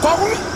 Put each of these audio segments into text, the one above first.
power.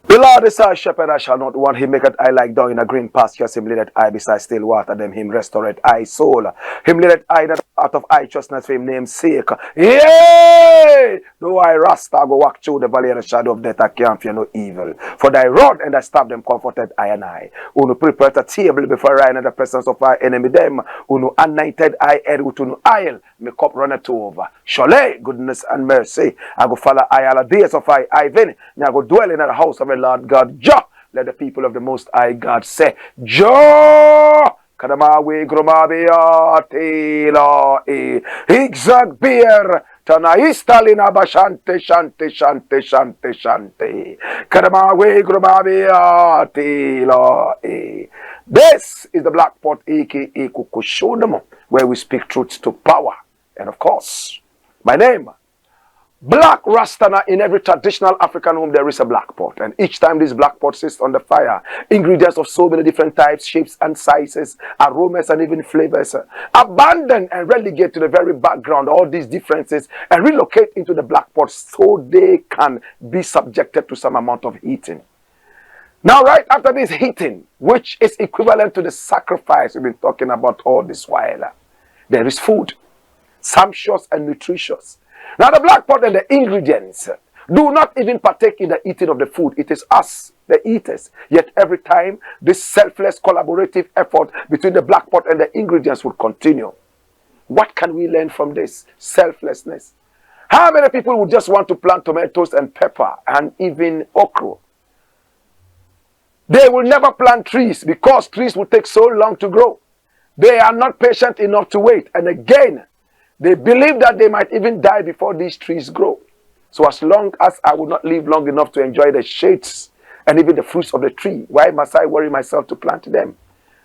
The Lord is our shepherd, I shall not want. He maketh I like down in a green pasture. Him leadeth I beside still water. Them him restoreth I soul. Him leadeth I that out of righteousness for him name's sake. Yea! Though I RASTA go walk through the valley of the shadow of death, I can't fear no evil. For thy rod and thy staff them comforted I and I. Who prepare a table before I in the presence of our enemy them. Who anointed I head with no oil. My cup runneth over. Surely goodness and mercy. I go follow I all the days of I Ivan. I go dwell in the house of the Lord God. Jah. Let the people of the Most High God say, Jah. Kadamawe gromabia tela e zigzag beer tanaistalina bashante shante shante shante shante Kadamawe gromabia tela e. This is the Black Pot, aka Kuchoko Roots, where we speak truth to power. And of course, my name, Blakk Rasta. In every traditional African home there is a black pot, and each time this black pot sits on the fire, ingredients of so many different types, shapes and sizes, aromas and even flavors, abandon and relegate to the very background all these differences and relocate into the black pot so they can be subjected to some amount of heating. Now, right after this heating, which is equivalent to the sacrifice we've been talking about all this while, there is food, sumptuous and nutritious. Now the black pot and the ingredients do not even partake in the eating of the food. It is us, the eaters. Yet every time this selfless collaborative effort between the black pot and the ingredients would continue. What can we learn from this selflessness? How many people would just want to plant tomatoes and pepper and even okra? They will never plant trees because trees will take so long to grow. They are not patient enough to wait. And again, they believe that they might even die before these trees grow. So as long as I will not live long enough to enjoy the shades and even the fruits of the tree, why must I worry myself to plant them?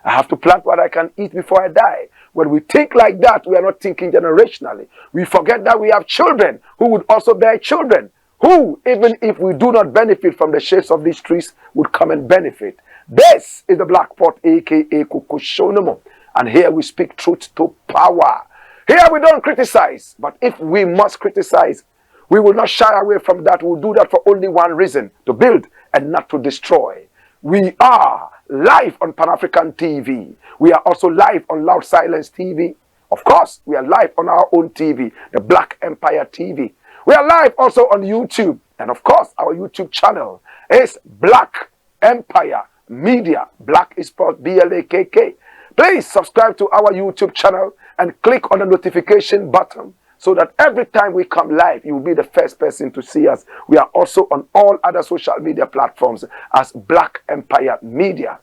I have to plant what I can eat before I die. When we think like that, we are not thinking generationally. We forget that we have children who would also bear children, who, even if we do not benefit from the shades of these trees, would come and benefit. This is the Black Pot, aka Kuchoko Roots. And here we speak truth to power. Here we don't criticize, but if we must criticize, we will not shy away from that. We'll do that for only one reason, to build and not to destroy. We are live on Pan-African TV. We are also live on Loud Silence TV. Of course, we are live on our own TV, the Black Empire TV. We are live also on YouTube. And of course, our YouTube channel is Black Empire Media. Black is spelled B-L-A-K-K. Please subscribe to our YouTube channel and click on the notification button so that every time we come live, you will be the first person to see us. We are also on all other social media platforms as Black Empire Media.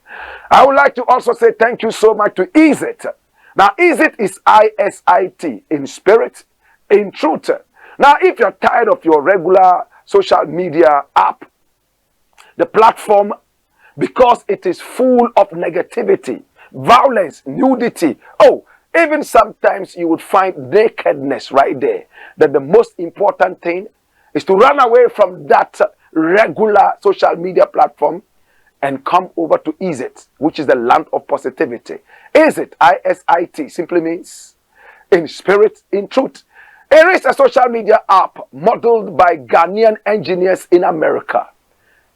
I would like to also say thank you so much to Isit. Now, Isit is I-S-I-T, in spirit, in truth. Now, if you're tired of your regular social media app, the platform, because it is full of negativity, violence, nudity, even sometimes you would find nakedness right there, that the most important thing is to run away from that regular social media platform and come over to Isit, which is the land of positivity. Isit, I-S-I-T, simply means in spirit, in truth. It is a social media app modeled by Ghanaian engineers in America.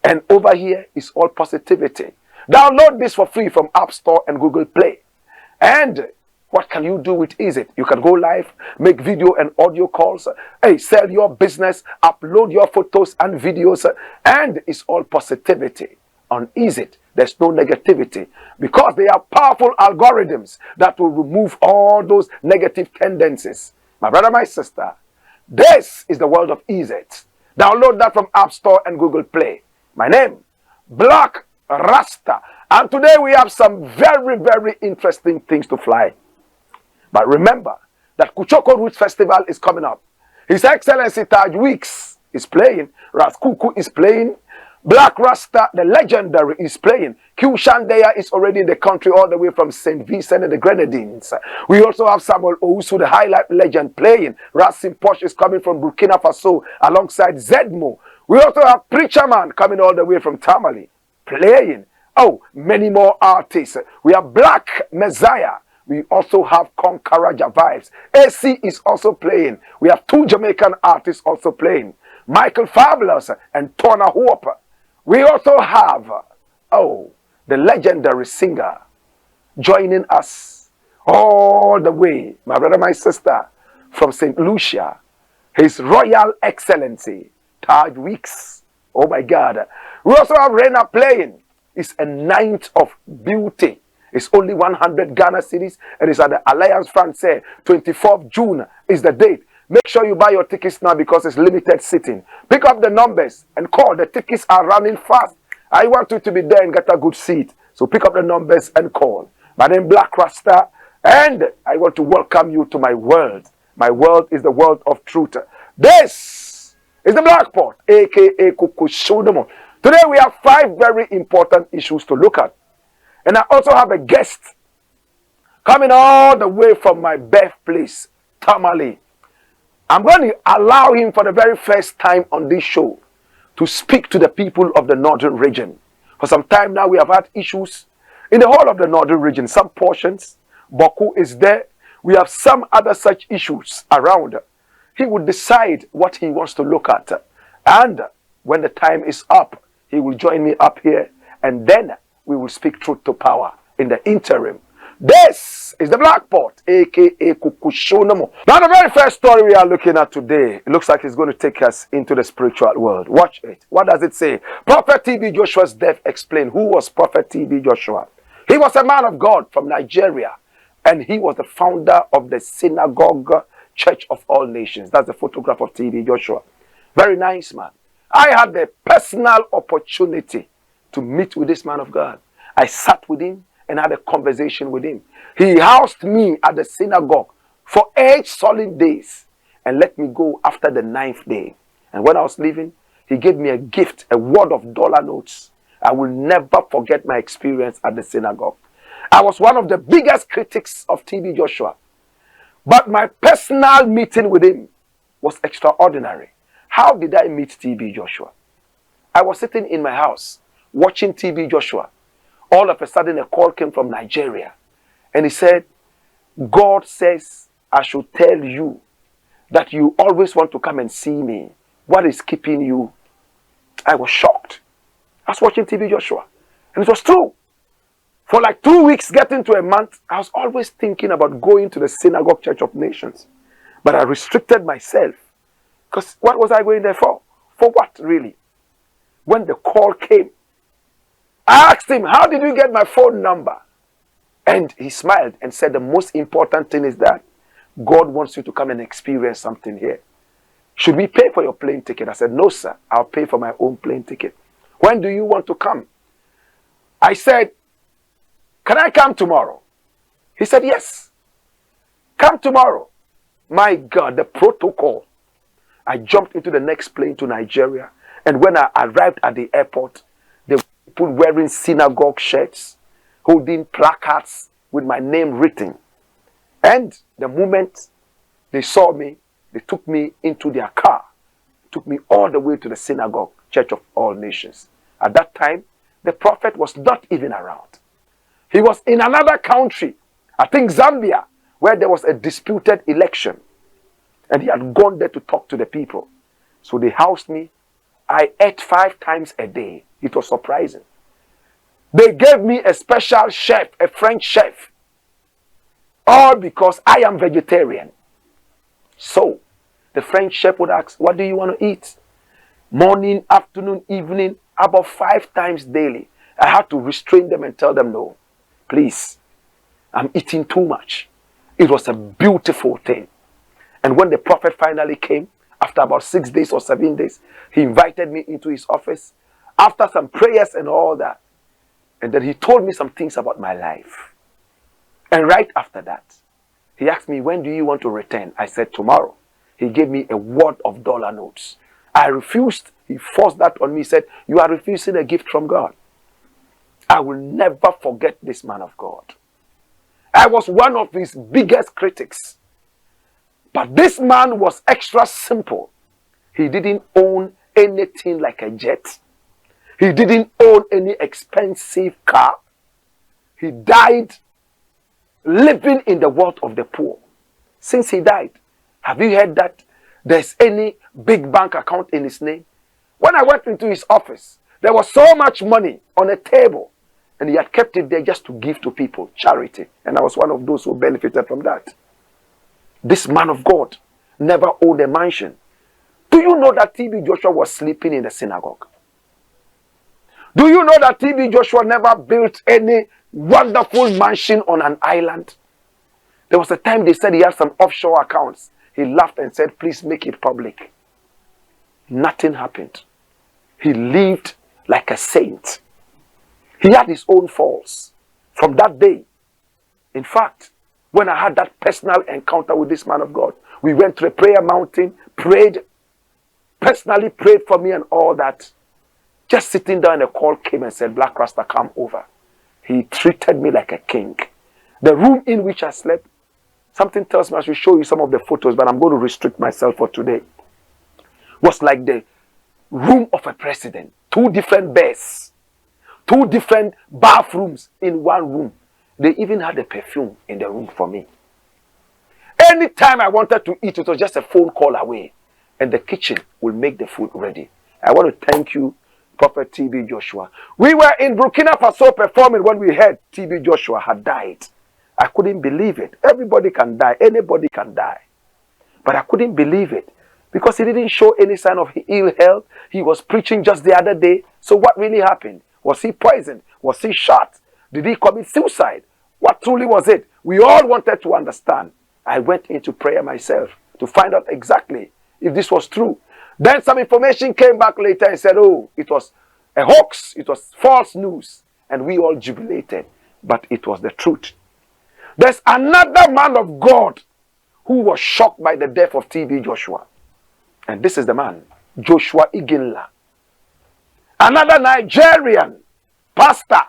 And over here is all positivity. Download this for free from App Store and Google Play. And what can you do with Isit? You can go live, make video and audio calls, sell your business, upload your photos and videos, and it's all positivity. on Isit, there's no negativity because they have powerful algorithms that will remove all those negative tendencies. My brother, my sister, this is the world of Isit. Download that from App Store and Google Play. My name, Blakk RASTA. And today we have some very, very interesting things to fly. But remember that Kuchoko Roots Festival is coming up. His Excellency Taj Weeks is playing. Raskuku is playing. Blakk RASTA, the legendary, is playing. Q Shandeya is already in the country all the way from St. Vincent and the Grenadines. We also have Samuel Owusu, the highlight legend, playing. Rasim Posh is coming from Burkina Faso alongside Zedmo. We also have Preacher Man coming all the way from Tamale, playing. Oh, many more artists. We have Blakk Messiah. We also have Konkaraja Vibes. AC is also playing. We have 2 Jamaican artists also playing. Michael Fabulous and Tona Hope. We also have, the legendary singer joining us all the way, my brother, my sister, from St. Lucia, His Royal Excellency, Taj Weeks. Oh my God. We also have Rena playing. It's a night of beauty. It's only 100 Ghana cedis and it's at the Alliance Francaise. 24th June is the date. Make sure you buy your tickets now because it's limited seating. Pick up the numbers and call. The tickets are running fast. I want you to be there and get a good seat. So pick up the numbers and call. My name is Blakk RASTA and I want to welcome you to my world. My world is the world of truth. This is the Blakk Pot, aka Kukushudomo. Today we have 5 very important issues to look at. And I also have a guest coming all the way from my birthplace, Tamale. I'm going to allow him for the very first time on this show to speak to the people of the northern region. For some time now, we have had issues in the whole of the northern region. Some portions, Boku is there. We have some other such issues around. He will decide what he wants to look at. And when the time is up, he will join me up here. And then we will speak truth to power in the interim. This is the Blakk Pot, aka Kukushonomo. Now, the very first story we are looking at today, it looks like it's going to take us into the spiritual world. Watch it. What does it say? Prophet T.B. Joshua's death explained. Who was Prophet T.B. Joshua? He was a man of God from Nigeria, and he was the founder of the Synagogue Church of All Nations. That's the photograph of T.B. Joshua. Very nice man. I had the personal opportunity to meet with this man of God. I sat with him and had a conversation with him. He housed me at the synagogue for 8 solid days and let me go after the 9th day. And when I was leaving, he gave me a gift, a wad of dollar notes. I will never forget my experience at the synagogue. I was one of the biggest critics of T.B. Joshua. But my personal meeting with him was extraordinary. How did I meet T.B. Joshua? I was sitting in my house watching T.B. Joshua. All of a sudden, a call came from Nigeria. And he said, God says, I should tell you that you always want to come and see me. What is keeping you? I was shocked. I was watching T.B. Joshua. And it was true. For like 2 weeks, getting to a month, I was always thinking about going to the Synagogue Church of Nations. But I restricted myself. Because what was I going there for? For what, really? When the call came, I asked him, how did you get my phone number? And he smiled and said, the most important thing is that God wants you to come and experience something here. Should we pay for your plane ticket? I said, no, sir. I'll pay for my own plane ticket. When do you want to come? I said, can I come tomorrow? He said, yes. Come tomorrow. My God, the protocol. I jumped into the next plane to Nigeria. And when I arrived at the airport, there were people wearing synagogue shirts, holding placards with my name written. And the moment they saw me, they took me into their car, took me all the way to the Synagogue Church of All Nations. At that time, the prophet was not even around. He was in another country, I think Zambia, where there was a disputed election. And he had gone there to talk to the people. So they housed me. I ate 5 times a day. It was surprising. They gave me a special chef, a French chef. All because I am vegetarian. So, the French chef would ask, what do you want to eat? Morning, afternoon, evening, about 5 times daily. I had to restrain them and tell them, no, please, I'm eating too much. It was a beautiful thing. And when the prophet finally came, after about 6 days or 7 days, he invited me into his office after some prayers and all that. And then he told me some things about my life. And right after that, he asked me, when do you want to return? I said, tomorrow. He gave me a wad of dollar notes. I refused. He forced that on me. He said, you are refusing a gift from God. I will never forget this man of God. I was one of his biggest critics. But this man was extra simple. He didn't own anything like a jet. He didn't own any expensive car. He died living in the world of the poor. Since he died, have you heard that there's any big bank account in his name? When I went into his office, there was so much money on a table, and he had kept it there just to give to people, charity. And I was one of those who benefited from that. This man of God never owned a mansion. Do you know that TB Joshua was sleeping in the synagogue? Do you know that TB Joshua never built any wonderful mansion on an island? There was a time they said he had some offshore accounts. He laughed and said, please make it public. Nothing happened. He lived like a saint. He had his own faults. From that day, in fact, when I had that personal encounter with this man of God, we went to a prayer mountain, prayed, personally prayed for me and all that. Just sitting down, a call came and said, Blakk RASTA, come over. He treated me like a king. The room in which I slept, something tells me I should show you some of the photos, but I'm going to restrict myself for today, was like the room of a president. 2 different beds, 2 different bathrooms in one room. They even had a perfume in the room for me. Anytime I wanted to eat, it was just a phone call away. And the kitchen will make the food ready. I want to thank you, Prophet TB Joshua. We were in Burkina Faso performing when we heard TB Joshua had died. I couldn't believe it. Everybody can die. Anybody can die. But I couldn't believe it. Because he didn't show any sign of ill health. He was preaching just the other day. So what really happened? Was he poisoned? Was he shot? Did he commit suicide? What truly was it? We all wanted to understand. I went into prayer myself to find out exactly if this was true. Then some information came back later and said, oh, it was a hoax. It was false news. And we all jubilated. But it was the truth. There's another man of God who was shocked by the death of TB Joshua. And this is the man, Joshua Iginla. Another Nigerian pastor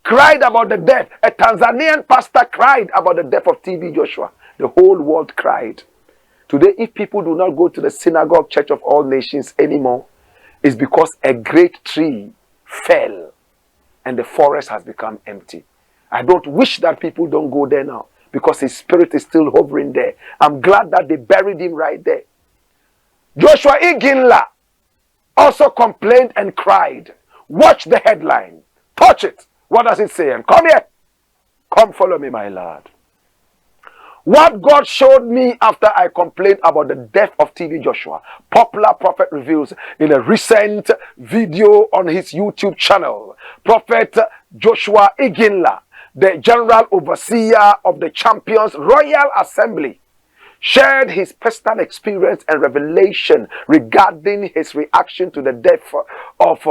cried about the death. A Tanzanian pastor cried about the death of TB Joshua. The whole world cried. Today, if people do not go to the synagogue church of all nations anymore, it's because a great tree fell and the forest has become empty. I don't wish that people don't go there now because his spirit is still hovering there. I'm glad that they buried him right there. Joshua Iginla also complained and cried. Watch the headline. Touch it. What does it say? And come here. Come follow me, my lord. What God showed me after I complained about the death of TB Joshua, Popular Prophet reveals in a recent video on his YouTube channel. Prophet Joshua Iginla, the General Overseer of the Champions Royal Assembly, shared his personal experience and revelation regarding his reaction to the death of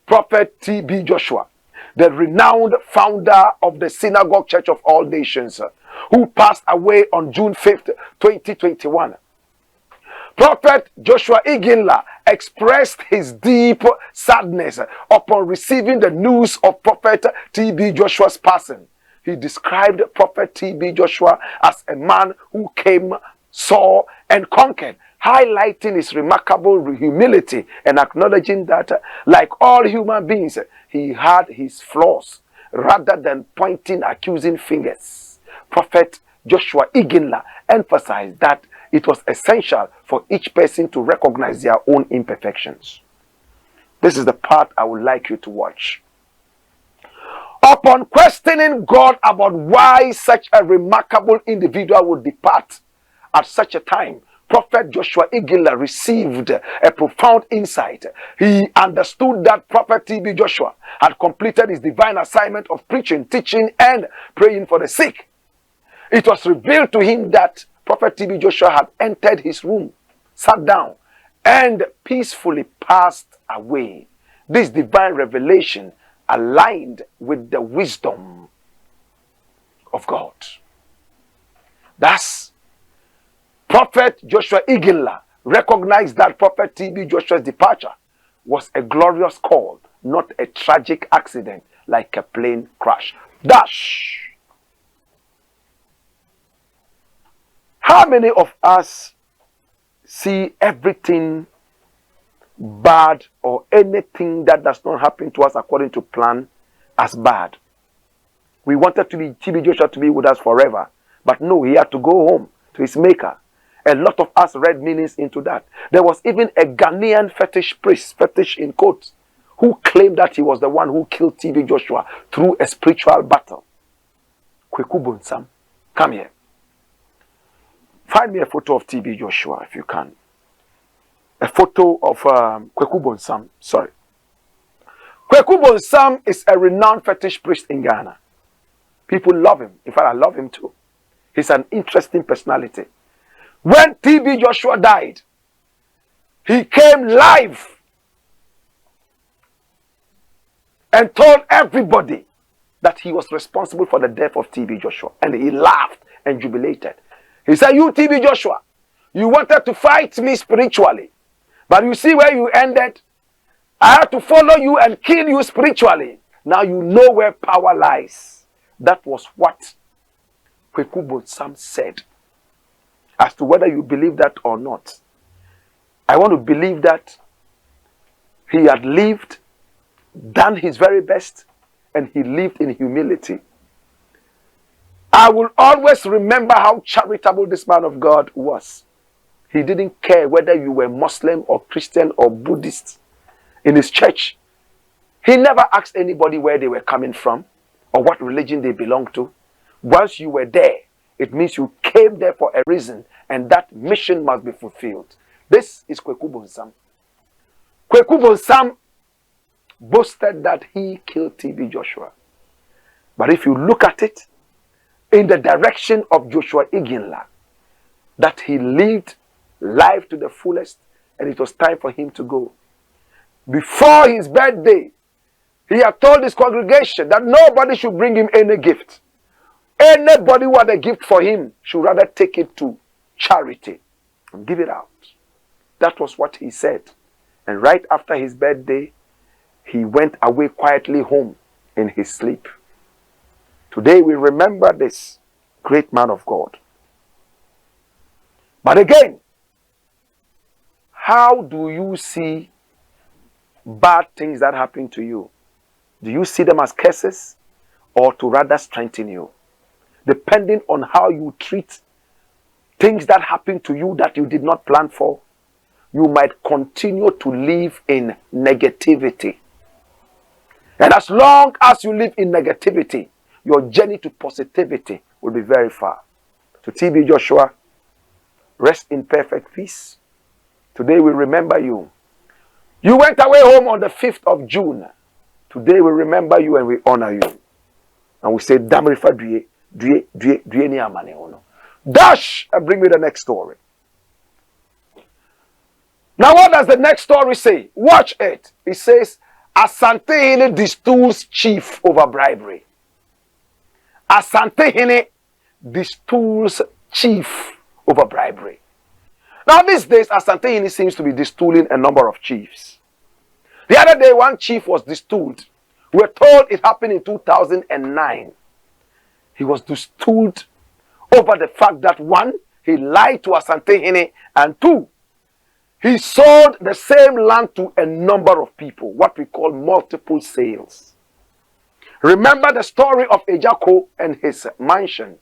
Prophet TB Joshua, the renowned founder of the Synagogue Church of All Nations, who passed away on June 5th, 2021. Prophet Joshua Iginla expressed his deep sadness upon receiving the news of Prophet TB Joshua's passing. He described Prophet TB Joshua as a man who came, saw, and conquered, highlighting his remarkable humility and acknowledging that, like all human beings, he had his flaws rather than pointing accusing fingers. Prophet Joshua Iginla emphasized that it was essential for each person to recognize their own imperfections. This is the part I would like you to watch. Upon questioning God about why such a remarkable individual would depart at such a time, Prophet Joshua Iginla received a profound insight. He understood that Prophet TB Joshua had completed his divine assignment of preaching, teaching, and praying for the sick. It was revealed to him that Prophet TB Joshua had entered his room, sat down, and peacefully passed away. This divine revelation aligned with the wisdom of God. Thus, Prophet Joshua Iginla recognized that Prophet TB Joshua's departure was a glorious call, not a tragic accident like a plane crash. Dash. How many of us see everything bad or anything that does not happen to us according to plan as bad? We wanted TB Joshua to be with us forever, but no, he had to go home to his maker. A lot of us read meanings into that. There was even a Ghanaian fetish priest, fetish in quotes, who claimed that he was the one who killed TB Joshua through a spiritual battle. Kweku Bonsam, come here. Find me a photo of TB Joshua if you can. A photo of Kweku Bonsam. Sorry. Kweku Bonsam is a renowned fetish priest in Ghana. People love him. In fact, I love him too. He's an interesting personality. When TB Joshua died, he came live and told everybody that he was responsible for the death of TB Joshua. And he laughed and jubilated. He said, "You TB Joshua, you wanted to fight me spiritually, but you see where you ended. I had to follow you and kill you spiritually. Now you know where power lies." That was what Kweku Bonsam said. As to whether you believe that or not, I want to believe that he had lived, done his very best, and he lived in humility. I will always remember how charitable this man of God was. He didn't care whether you were Muslim or Christian or Buddhist in his church. He never asked anybody where they were coming from or what religion they belonged to. Once you were there, it means you came there for a reason, and that mission must be fulfilled. This is Kweku Bonsam. Kweku Bonsam boasted that he killed TB Joshua. But if you look at it in the direction of Joshua Iginla, that he lived life to the fullest, and it was time for him to go. Before his birthday, he had told his congregation that nobody should bring him any gift. Anybody who had a gift for him should rather take it to charity and give it out. That was what he said. And right after his birthday, he went away quietly home in his sleep. Today we remember this great man of God. But again, how do you see bad things that happen to you? Do you see them as curses or to rather strengthen you? Depending on how you treat things that happen to you that you did not plan for, you might continue to live in negativity. And as long as you live in negativity, your journey to positivity will be very far. To TB Joshua, rest in perfect peace. Today we remember you. You went away home on the 5th of June. Today we remember you and we honor you. And we say, Damrifa Due ni amane ono. Dash and bring me the next story. Now what does the next story say? Watch it. It says, Asantehene Destools chief over bribery. Asantehene Destools chief over bribery. Now these days, Asantehene seems to be destooling a number of chiefs. The other day, one chief was destooled. We were told it happened in 2009. He was destooled over the fact that, one, he lied to Asantehene, and two, he sold the same land to a number of people, what we call multiple sales. Remember the story of Ejako and his mansion.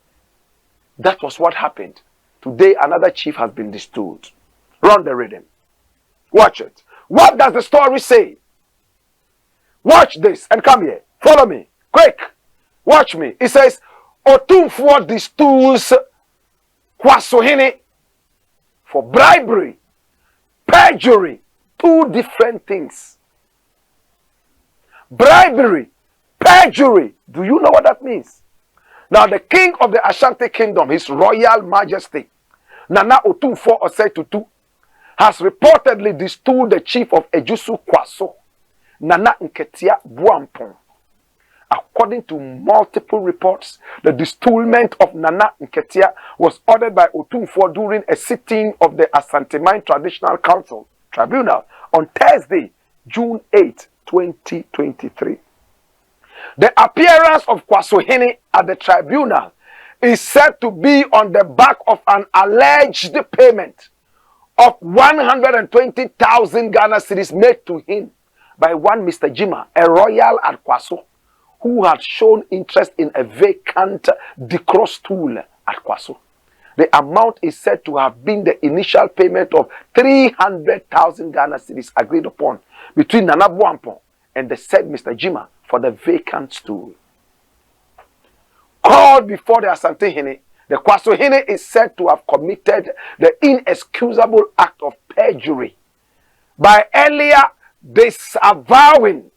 That was what happened. Today, another chief has been destooled. Run the rhythm. Watch it. What does the story say? Watch this and come here. Follow me. Quick. Watch me. It says, Otumfuo Destools Kwasohene for bribery, perjury, two different things. Bribery, perjury. Do you know what that means? Now, the king of the Ashanti kingdom, His Royal Majesty, Nana Otumfuo Osei-Tutu, has reportedly destooled the chief of Ejusu Kwaso, Nana Nketia Buampong. According to multiple reports, the destoolement of Nana Nketia was ordered by Otumfuo during a sitting of the Asantehene Traditional Council Tribunal on Thursday, June 8, 2023. The appearance of Kwasohene at the tribunal is said to be on the back of an alleged payment of 120,000 Ghana cedis made to him by one Mr. Jima, a royal at Kwaso, who had shown interest in a vacant decro stool at Kwaso. The amount is said to have been the initial payment of 300,000 Ghana cedis agreed upon between Nana Buampong and the said Mr. Jima for the vacant stool. Called before the Asantehene, the Kwasohene is said to have committed the inexcusable act of perjury by earlier disavowing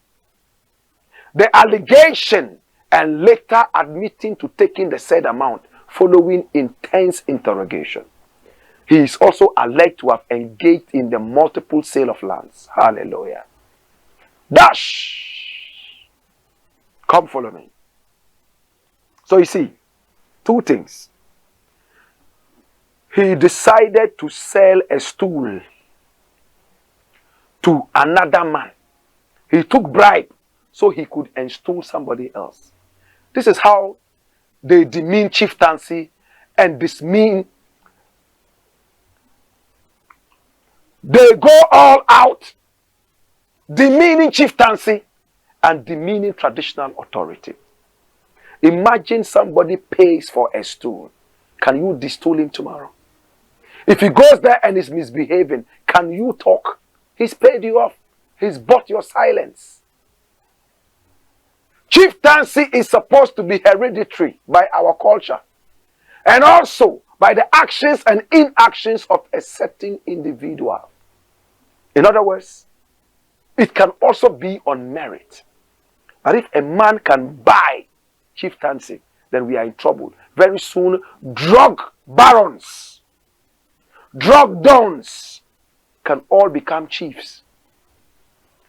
the allegation and later admitting to taking the said amount following intense interrogation. He is also alleged to have engaged in the multiple sale of lands. Hallelujah. Dash! Come follow me. So you see, two things. He decided to sell a stool to another man. He took bribe so he could install somebody else. This is how they demean chieftaincy and dismean. They go all out demeaning chieftaincy and demeaning traditional authority. Imagine somebody pays for a stool. Can you destool him tomorrow? If he goes there and is misbehaving, can you talk? He's paid you off. He's bought your silence. Chieftaincy is supposed to be hereditary by our culture, and also by the actions and inactions of a certain individual. In other words, it can also be on merit. But if a man can buy chieftaincy, then we are in trouble. Very soon, drug barons, drug dons can all become chiefs.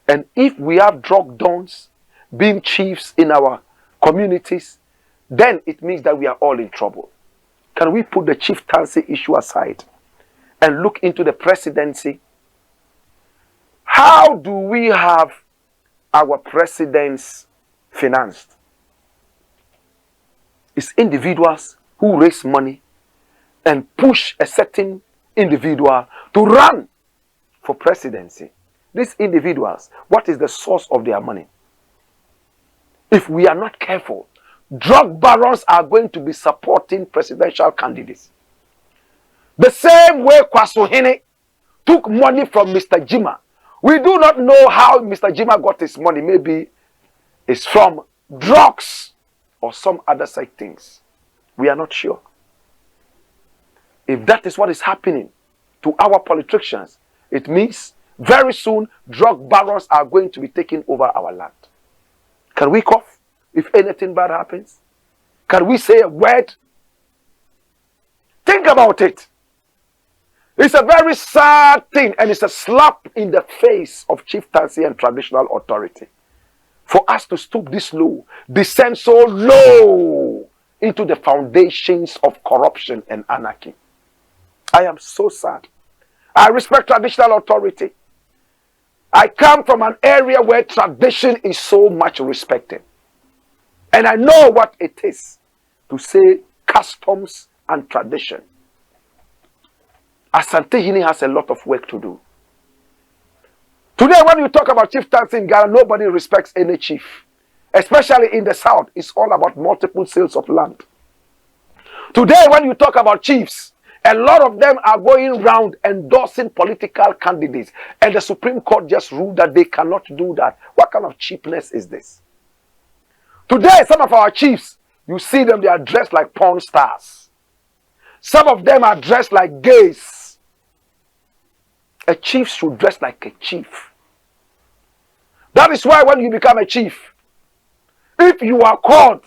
And if we have drug dons being chiefs in our communities, then it means that we are all in trouble. Can we put the chieftaincy issue aside and look into the presidency? How do we have our presidents financed? It's individuals who raise money and push a certain individual to run for presidency. These individuals, what is the source of their money? If we are not careful, drug barons are going to be supporting presidential candidates. The same way Kwasohene took money from Mr. Jima. We do not know how Mr. Jima got his money. Maybe it's from drugs or some other side things. We are not sure. If that is what is happening to our politicians, it means very soon drug barons are going to be taking over our land. Can we cough if anything bad happens? Can we say a word? Think about it. It's a very sad thing, and it's a slap in the face of chieftaincy and traditional authority. For us to stoop this low, descend so low into the foundations of corruption and anarchy. I am so sad. I respect traditional authority. I come from an area where tradition is so much respected. And I know what it is to say customs and tradition. Asantehene has a lot of work to do. Today, when you talk about chieftaincy in Ghana, nobody respects any chief. Especially in the south, it's all about multiple sales of land. Today, when you talk about chiefs, a lot of them are going around endorsing political candidates. And the Supreme Court just ruled that they cannot do that. What kind of cheapness is this? Today, some of our chiefs, you see them, they are dressed like porn stars. Some of them are dressed like gays. A chief should dress like a chief. That is why when you become a chief, if you are called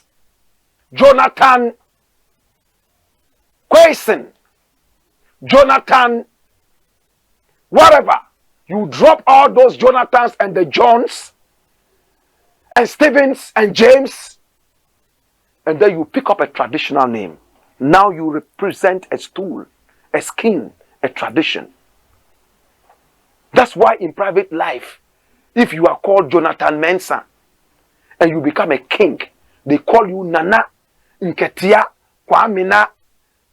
Jonathan Quason, Jonathan whatever, you drop all those Jonathans and the Johns and Stevens and James, and then you pick up a traditional name. Now you represent a stool, a skin, a tradition. That's why in private life, if you are called Jonathan Mensah and you become a king, they call you Nana Nketia Kwamina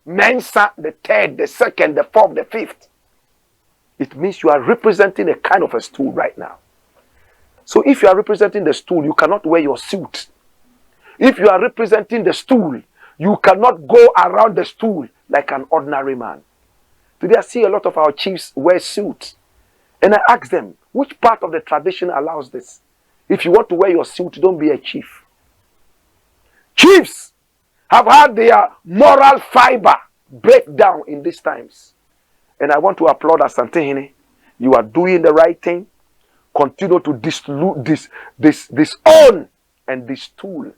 Mensah, the third, the second, the fourth, the fifth. It means you are representing a kind of a stool right now. So if you are representing the stool, you cannot wear your suit. If you are representing the stool, you cannot go around the stool like an ordinary man. Today I see a lot of our chiefs wear suits. And I ask them, which part of the tradition allows this? If you want to wear your suit, don't be a chief. Chiefs have had their moral fiber break down in these times. And I want to applaud Asantehene. You are doing the right thing. Continue to disown and distool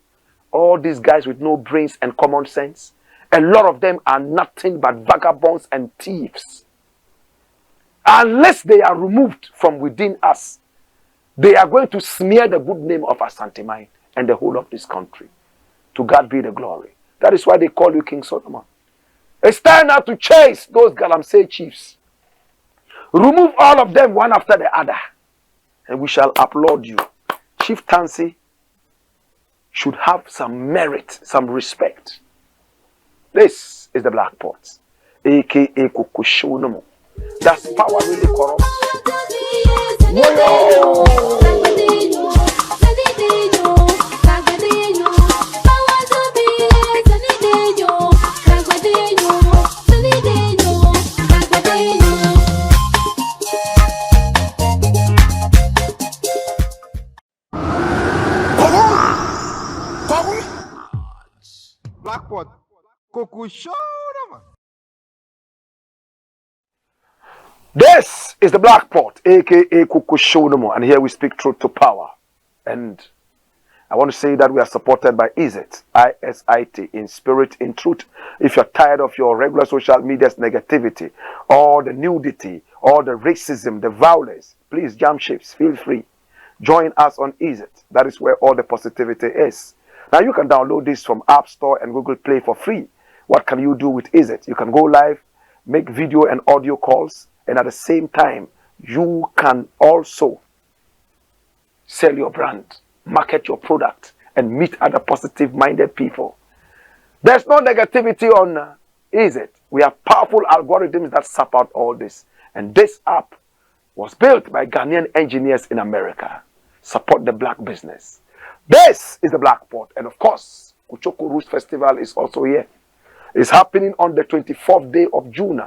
all these guys with no brains and common sense. A lot of them are nothing but vagabonds and thieves. Unless they are removed from within us, they are going to smear the good name of Asantehene and the whole of this country. To God be the glory. That is why they call you King Solomon. It's time now to chase those Galamsey chiefs. Remove all of them one after the other, and we shall applaud you. Chieftaincy should have some merit, some respect. This is the Blakk Pot, aka Kuchoko. That's power really corrupts. Blakk Pot, Kuchoko. This is the Blakk Pot, aka Kuchoko, and here we speak truth to power. And I want to say that we are supported by Isit, ISIT, in spirit, in truth. If you're tired of your regular social media's negativity, or the nudity, or the racism, the violence, please jump ships, feel free. Join us on Isit. That is where all the positivity is. Now you can download this from App Store and Google Play for free. What can you do with Isit? You can go live, make video and audio calls, and at the same time, you can also sell your brand, market your product, and meet other positive-minded people. There's no negativity on Isit. We have powerful algorithms that sap out all this. And this app was built by Ghanaian engineers in America. Support the black business. This is the Blakk Pot. And of course, Kuchoko Roots Festival is also here. It's happening on the 24th day of June.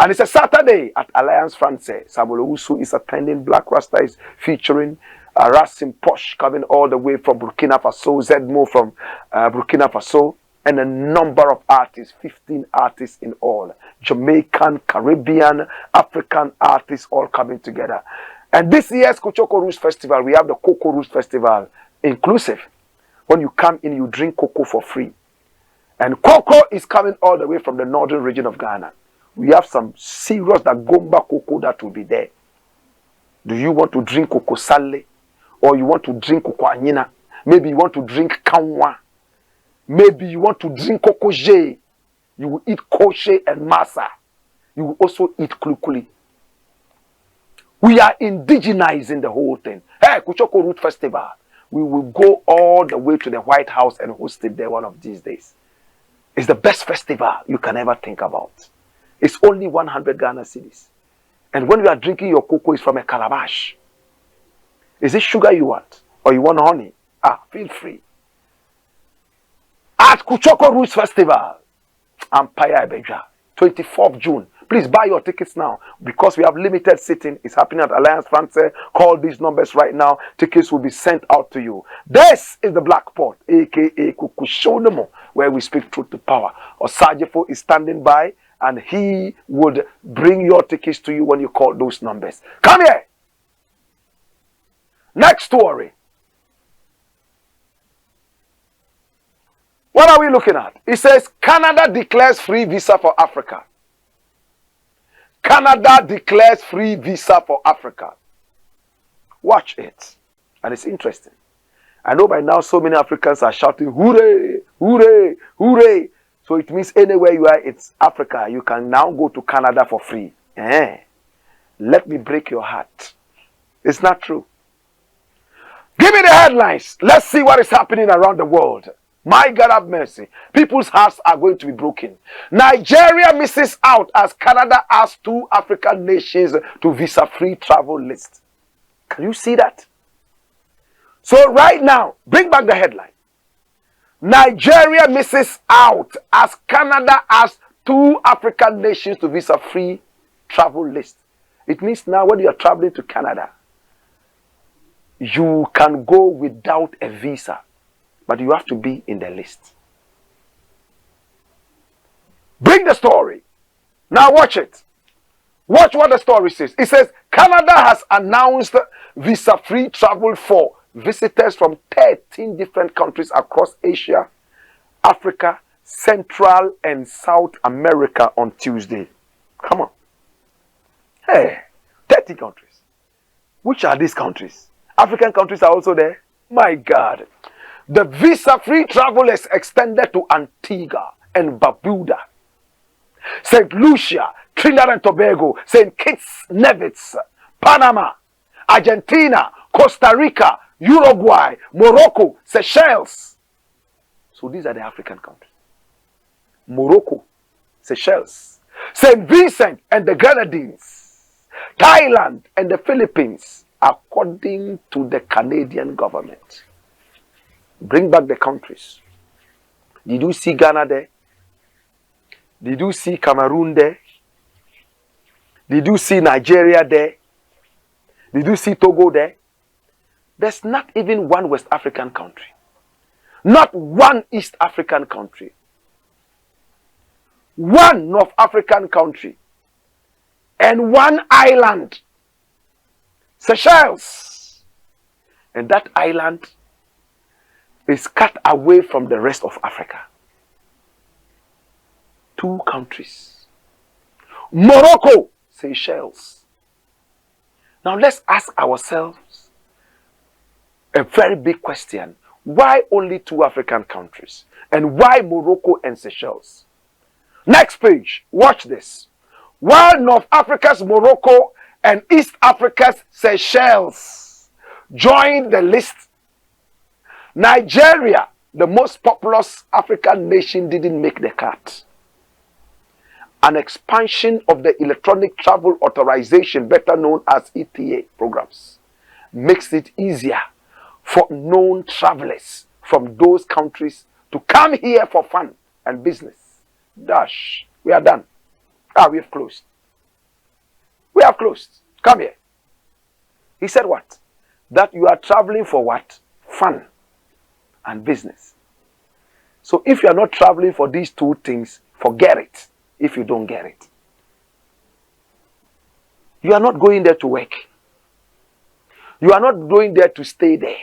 And it's a Saturday at Alliance Francaise. Samuel Owusu is attending. Black RASTA is featuring Rasim Posh coming all the way from Burkina Faso. Zedmo from Burkina Faso. And a number of artists, 15 artists in all. Jamaican, Caribbean, African artists all coming together. And this year's Kuchoko Roots Festival, we have the Cocoa Roots Festival inclusive. When you come in, you drink cocoa for free. And cocoa is coming all the way from the northern region of Ghana. We have some serious Dagomba cocoa that will be there. Do you want to drink cocoa sale? Or you want to drink cocoa anyina? Maybe you want to drink kanwa. Maybe you want to drink cocoa jay. You will eat koshe and masa. You will also eat kulukuli. We are indigenizing the whole thing. Hey, Kuchoko Root Festival. We will go all the way to the White House and host it there one of these days. It's the best festival you can ever think about. It's only 100 Ghana cedis. And when you are drinking your cocoa, it's from a calabash. Is it sugar you want? Or you want honey? Feel free. At Kuchoko Roots Festival, Empire Ibeja, 24th June. Please buy your tickets now because we have limited seating. It's happening at Alliance Francaise. Call these numbers right now. Tickets will be sent out to you. This is the Blakk Pot, aka Kuchoko, where we speak truth to power. Osajefo is standing by. and he would bring your tickets to you when you call those numbers. Come here. Next story. What are we looking at? It says Canada declares free visa for Africa. Canada declares free visa for Africa. Watch it. And it's interesting. I know by now so many Africans are shouting, hooray, hooray, hooray. So it means anywhere you are, it's Africa. You can now go to Canada for free. Let me break your heart. It's not true. Give me the headlines. Let's see what is happening around the world. My God have mercy. People's hearts are going to be broken. Nigeria misses out as Canada asks 2 African nations to visa-free travel list. Can you see that? So right now, bring back the headline. Nigeria misses out as Canada asks 2 African nations to visa-free travel list. It means now when you are traveling to Canada, you can go without a visa, but you have to be in the list. Bring the story. Now watch it. Watch what the story says. It says, Canada has announced visa-free travel for visitors from 13 different countries across Asia, Africa, Central and South America on Tuesday. Come on. Hey, 30 countries. Which are these countries? African countries are also there. My God. The visa-free travel is extended to Antigua and Barbuda, St. Lucia, Trinidad and Tobago, St. Kitts, Nevis, Panama, Argentina, Costa Rica, Uruguay, Morocco, Seychelles. So these are the African countries. Morocco, Seychelles, St. Vincent and the Grenadines, Thailand and the Philippines, according to the Canadian government. Bring back the countries. Did you see Ghana there? Did you see Cameroon there? Did you see Nigeria there? Did you see Togo there? There's not even one West African country. Not one East African country. One North African country. And one island. Seychelles. And that island is cut away from the rest of Africa. 2 countries. Morocco, Seychelles. Now let's ask ourselves a very big question. Why only 2 African countries? And why Morocco and Seychelles? Next page, watch this. While North Africa's Morocco and East Africa's Seychelles joined the list, Nigeria, the most populous African nation, didn't make the cut. An expansion of the electronic travel authorization, better known as ETA programs, makes it easier for known travelers from those countries to come here for fun and business. Dash. We are done. We have closed. We have closed. Come here. He said what? That you are traveling for what? Fun and business. So if you are not traveling for these 2 things, forget it if you don't get it. You are not going there to work. You are not going there to stay there.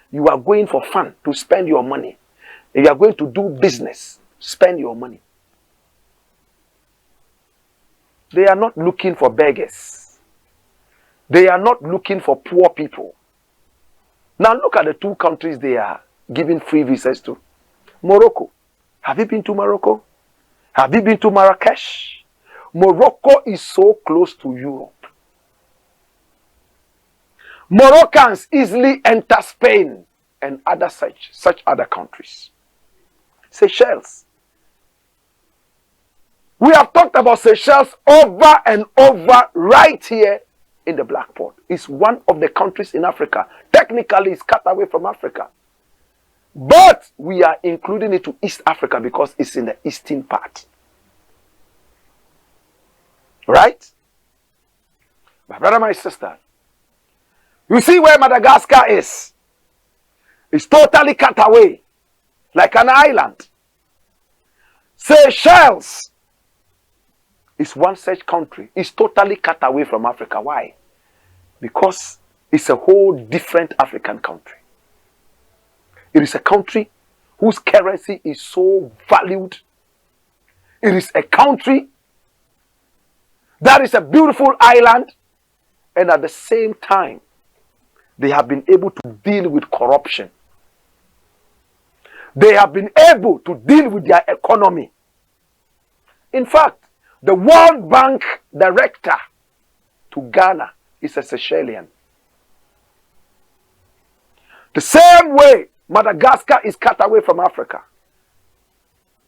You are going for fun, to spend your money. If you are going to do business, spend your money. They are not looking for beggars. They are not looking for poor people. Now look at the 2 countries they are giving free visas to. Morocco. Have you been to Morocco? Have you been to Marrakesh? Morocco is so close to Europe. Moroccans easily enter Spain and other such other countries. Seychelles. We have talked about Seychelles over and over right here in the Blackboard. It's one of the countries in Africa. Technically, it's cut away from Africa. But we are including it to East Africa because it's in the eastern part. Right? My brother, my sister. You see where Madagascar is? It's totally cut away. Like an island. Seychelles is one such country. It's totally cut away from Africa. Why? Because it's a whole different African country. It is a country whose currency is so valued. It is a country that is a beautiful island, and at the same time, they have been able to deal with corruption. They have been able to deal with their economy. In fact, the World Bank director to Ghana is a Seychelles. The same way Madagascar is cut away from Africa,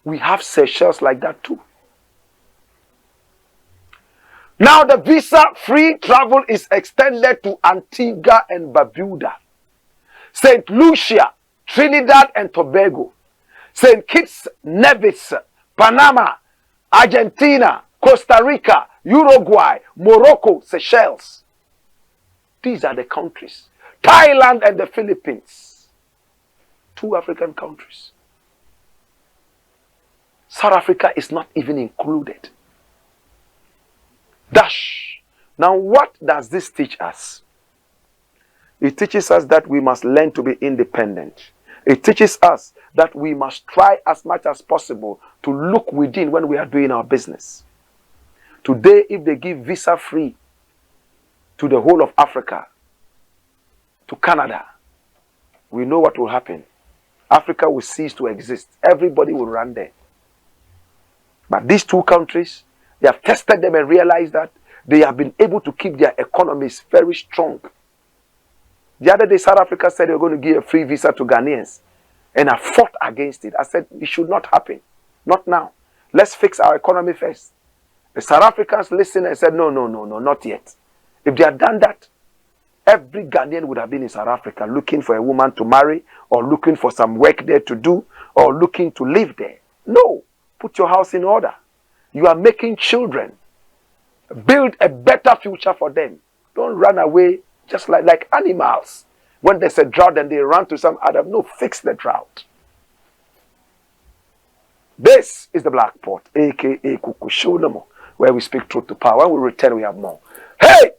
we have Seychelles like that too. Now the visa-free travel is extended to Antigua and Barbuda, St. Lucia, Trinidad and Tobago, St. Kitts, Nevis, Panama, Argentina, Costa Rica, Uruguay, Morocco, Seychelles. These are the countries. Thailand and the Philippines. 2 African countries. South Africa is not even included. Dash. Now what does this teach us? It teaches us that we must learn to be independent. It teaches us that we must try as much as possible to look within when we are doing our business. Today, if they give visa free to the whole of Africa, to Canada, we know what will happen. Africa will cease to exist. Everybody will run there. But these 2 countries, they have tested them and realized that they have been able to keep their economies very strong. The other day, South Africa said they were going to give a free visa to Ghanaians. And I fought against it. I said, it should not happen. Not now. Let's fix our economy first. The South Africans listened and said, no, not yet. If they had done that, every Ghanaian would have been in South Africa looking for a woman to marry, or looking for some work there to do, or looking to live there. No. Put your house in order. You are making children. Build a better future for them. Don't run away just like animals. When there's a drought and they run to some other. No, fix the drought. This is the Blakk Pot, a.k.a. Kuchoko, where we speak truth to power. When we return, we have more. Hey!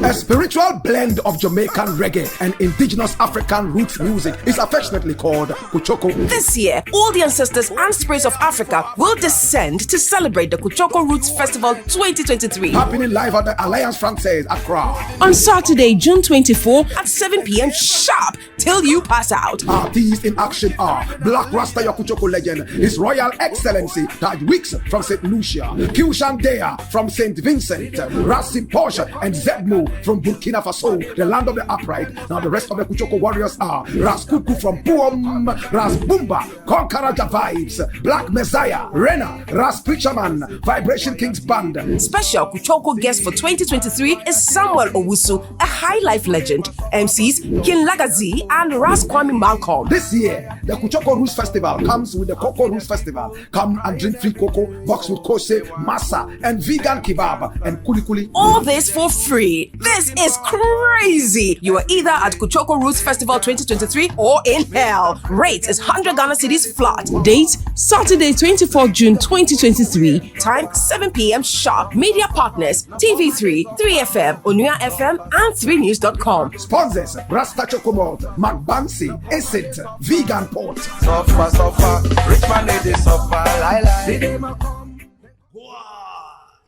A spiritual blend of Jamaican reggae and indigenous African roots music is affectionately called Kuchoko. This year, all the ancestors and spirits of Africa will descend to celebrate the Kuchoko Roots Festival 2023. Happening live at the Alliance Francaise, Accra. On Saturday, June 24 at 7 p.m. sharp till you pass out. Artists in action are Black RASTA, your Kuchoko legend, His Royal Excellency Taj Wicks from St. Lucia, Kyushan Dea from St. Vincent, Rassi Porsche and Zedmu from Burkina Faso, the land of the upright. Now the rest of the Kuchoko warriors are Ras Kuku from Puom, Ras Bumba, Konkaraja Vibes, Black Messiah, Rena, Ras Preacherman, Vibration Kings Band. Special Kuchoko guest for 2023 is Samuel Owusu, a high life legend. MCs King Lagazi and Ras Kwame Malcolm. This year, the Kuchoko Roots Festival comes with the Cocoa Roots Festival. Come and drink free cocoa, box with kose, masa, and vegan kebab and kuli kuli. All this for free. This is crazy. You are either at Kuchoko Roots Festival 2023 or in hell. Rate is 100 Ghana cedis flat. Date Saturday 24 June 2023. Time 7 p.m. sharp. Media partners TV3, 3FM, Onua FM, and 3news.com. Sponsors Rasta Chokomot, Magbansi, Isit, Vegan Port. Suffer, rich man lady suffer, lie.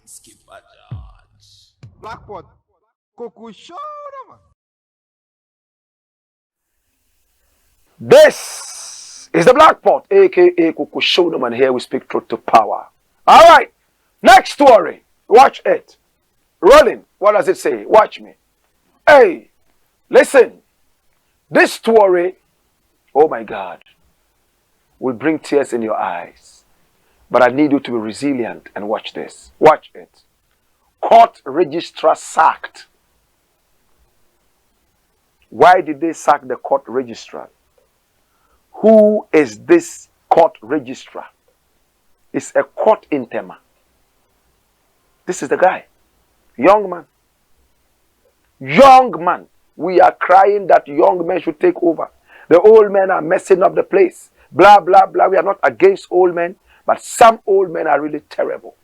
Skip a judge. Blackpot. Kuchoko Roots. This is the Black Pot, aka Kuchoko Roots, and here we speak truth to power. All right, next story. Watch it. Rolling. What does it say? Watch me. Hey, listen. This story, oh my God, will bring tears in your eyes. But I need you to be resilient and watch this. Watch it. Court registrar sacked. Why did they sack the court registrar? Who is this court registrar? It's a court in Tema. This is the guy. Young man. Young man. We are crying that young men should take over. The old men are messing up the place. Blah, blah, blah. We are not against old men, but some old men are really terrible.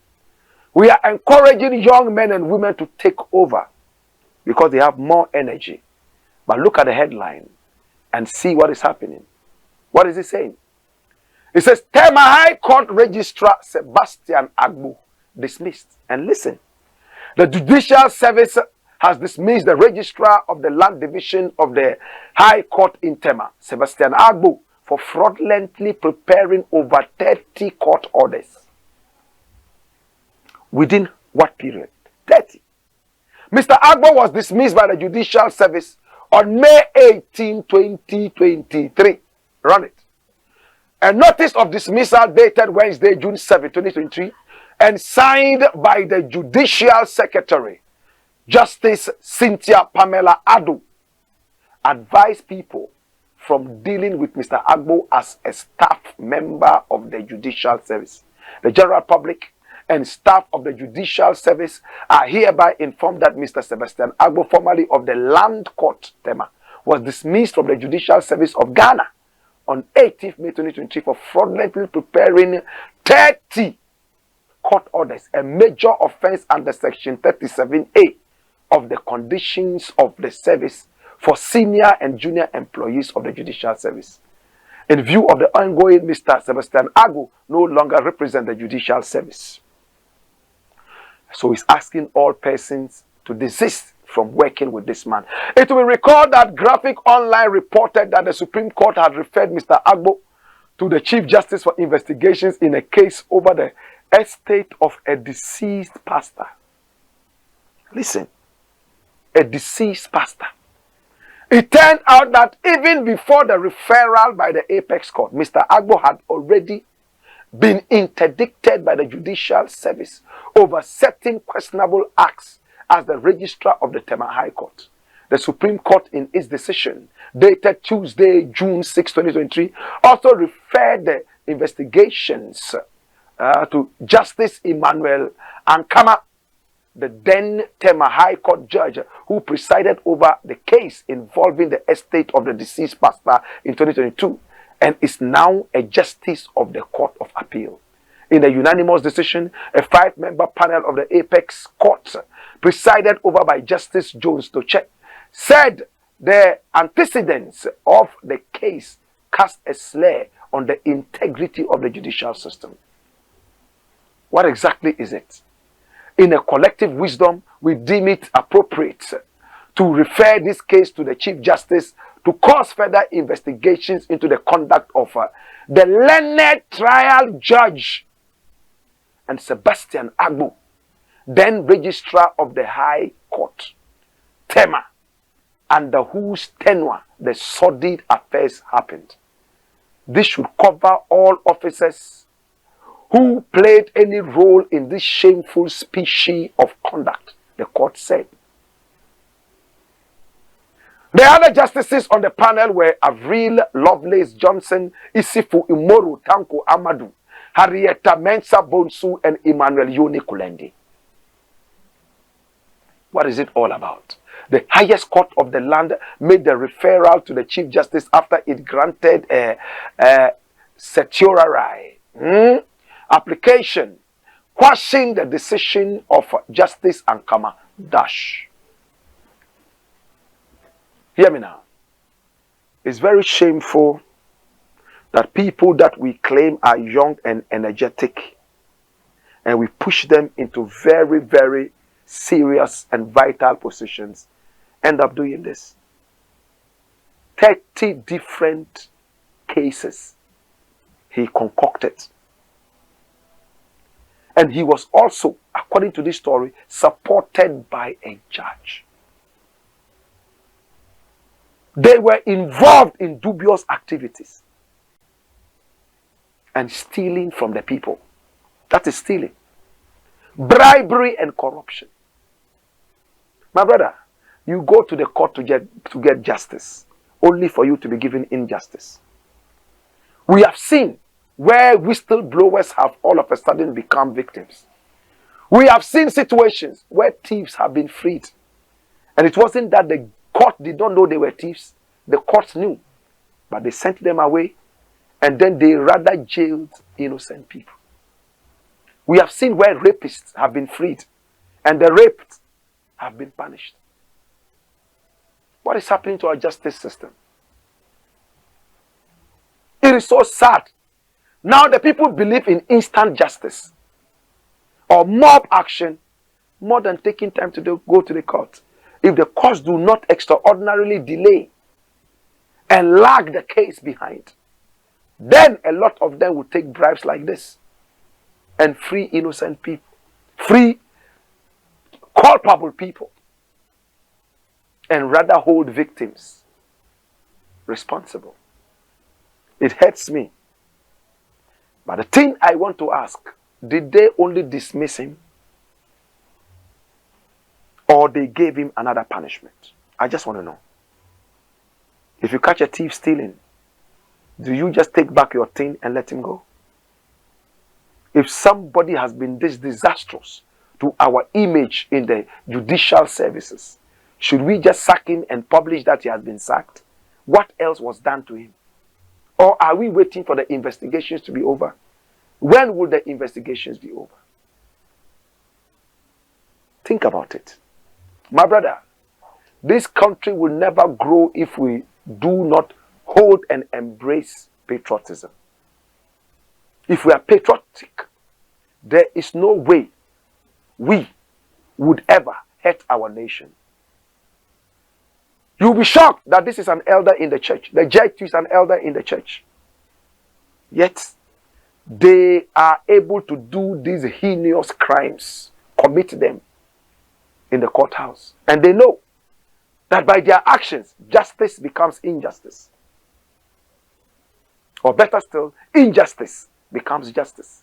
We are encouraging young men and women to take over because they have more energy. But look at the headline and see what is happening. What is it saying? It says, Tema High Court Registrar Sebastian Agbo dismissed. And listen, the Judicial Service has dismissed the Registrar of the Land Division of the High Court in Tema, Sebastian Agbo, for fraudulently preparing over 30 court orders. Within what period? 30. Mr. Agbo was dismissed by the Judicial Service on May 18, 2023. Run it. A notice of dismissal dated Wednesday, June 7, 2023, and signed by the Judicial Secretary, Justice Cynthia Pamela Adu, advised people from dealing with Mr. Agbo as a staff member of the Judicial Service. The general public and staff of the Judicial Service are hereby informed that Mr. Sebastian Agbo, formerly of the Land Court, Tema, was dismissed from the Judicial Service of Ghana on 18th May 2023 for fraudulently preparing 30 court orders, a major offense under Section 37A of the Conditions of the Service for senior and junior employees of the Judicial Service. In view of the ongoing, Mr. Sebastian Agbo no longer represents the Judicial Service. So he's asking all persons to desist from working with this man. It will be recalled that Graphic Online reported that the Supreme Court had referred Mr. Agbo to the Chief Justice for investigations in a case over the estate of a deceased pastor. Listen, a deceased pastor. It turned out that even before the referral by the Apex Court, Mr. Agbo had already been interdicted by the Judicial Service over certain questionable acts as the Registrar of the Tema High Court. The Supreme Court, in its decision dated Tuesday, June 6, 2023, also referred the investigations to Justice Emmanuel Ankama, the then Tema High Court judge who presided over the case involving the estate of the deceased pastor in 2022 and is now a justice of the Court of Appeal. In a unanimous decision, a 5-member panel of the Apex Court, presided over by Justice Jones Toche, said the antecedents of the case cast a slur on the integrity of the judicial system. What exactly is it? In a collective wisdom, we deem it appropriate to refer this case to the Chief Justice to cause further investigations into the conduct of the learned trial judge and Sebastian Agbo, then Registrar of the High Court, Tema, under whose tenure the sordid affairs happened. This should cover all officers who played any role in this shameful species of conduct, the court said. The other justices on the panel were Avril Lovelace Johnson, Isifu Imoru Tanko Amadu, Harrietta Mensah Bonsu, and Emmanuel Yoni Kulendi. What is it all about? The highest court of the land made the referral to the Chief Justice after it granted a certiorari application quashing the decision of Justice Ankama Dash. Hear me now. It's very shameful that people that we claim are young and energetic, and we push them into very, very serious and vital positions end up doing this. 30 different cases he concocted. And he was also, according to this story, supported by a judge. They were involved in dubious activities and stealing from the people. That is stealing. Bribery and corruption. My brother, you go to the court to get justice, only for you to be given injustice. We have seen where whistleblowers have all of a sudden become victims. We have seen situations where thieves have been freed. And it wasn't that the court did not know they were thieves. The courts knew. But they sent them away. And then they rather jailed innocent people. We have seen where rapists have been freed. And the raped have been punished. What is happening to our justice system? It is so sad. Now the people believe in instant justice or mob action more than taking time to go to the court. If the courts do not extraordinarily delay and lag the case behind, then a lot of them will take bribes like this and free innocent people, free culpable people, and rather hold victims responsible. It hurts me. But the thing I want to ask, did they only dismiss him? Or they gave him another punishment? I just want to know. If you catch a thief stealing, do you just take back your thing and let him go? If somebody has been this disastrous to our image in the judicial services, should we just sack him and publish that he has been sacked? What else was done to him? Or are we waiting for the investigations to be over? When will the investigations be over? Think about it. My brother, this country will never grow if we do not hold and embrace patriotism. If we are patriotic, there is no way we would ever hurt our nation. You'll be shocked that this is an elder in the church. The judge is an elder in the church. Yet, they are able to do these heinous crimes, commit them in the courthouse. And they know that by their actions, justice becomes injustice. Or better still, injustice becomes justice.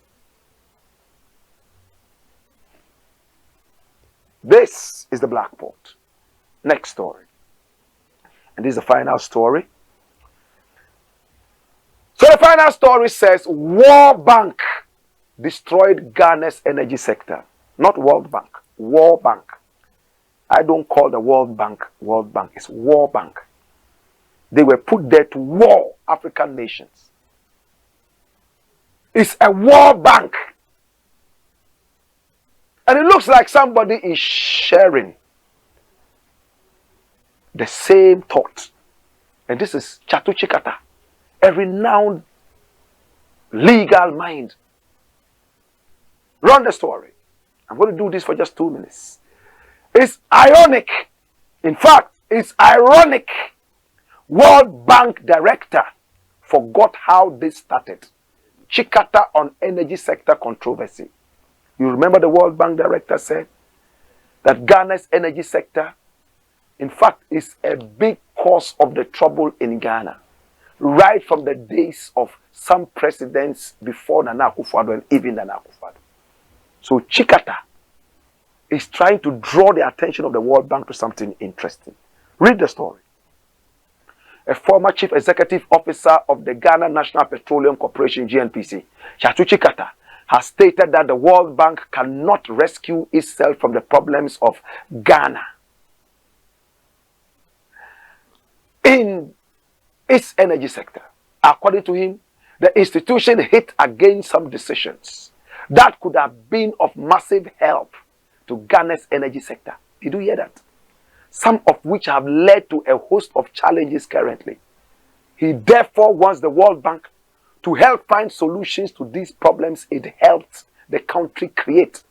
This is the Blakk Port. Next story. And this is the final story. So the final story says, World Bank destroyed Ghana's energy sector. Not World Bank, World Bank. I don't call the World Bank, it's World Bank. They were put there to war African nations. It's a World Bank. And it looks like somebody is sharing the same thought. And this is Chatu Chikata, a renowned legal mind. Run the story. I'm going to do this for just 2 minutes. It's ironic. In fact, it's ironic. World Bank director forgot how this started. Chikata on energy sector controversy. You remember the World Bank director said that Ghana's energy sector, in fact, is a big cause of the trouble in Ghana. Right from the days of some presidents before Nana Akufo-Addo and even Nana Akufo-Addo. So Chikata is trying to draw the attention of the World Bank to something interesting. Read the story. A former chief executive officer of the Ghana National Petroleum Corporation, GNPC, Chatu Chikata, has stated that the World Bank cannot rescue itself from the problems of Ghana in its energy sector. According to him, the institution hit against some decisions that could have been of massive help to Ghana's energy sector. Did you hear that? Some of which have led to a host of challenges currently. He therefore wants the World Bank to help find solutions to these problems it helped the country create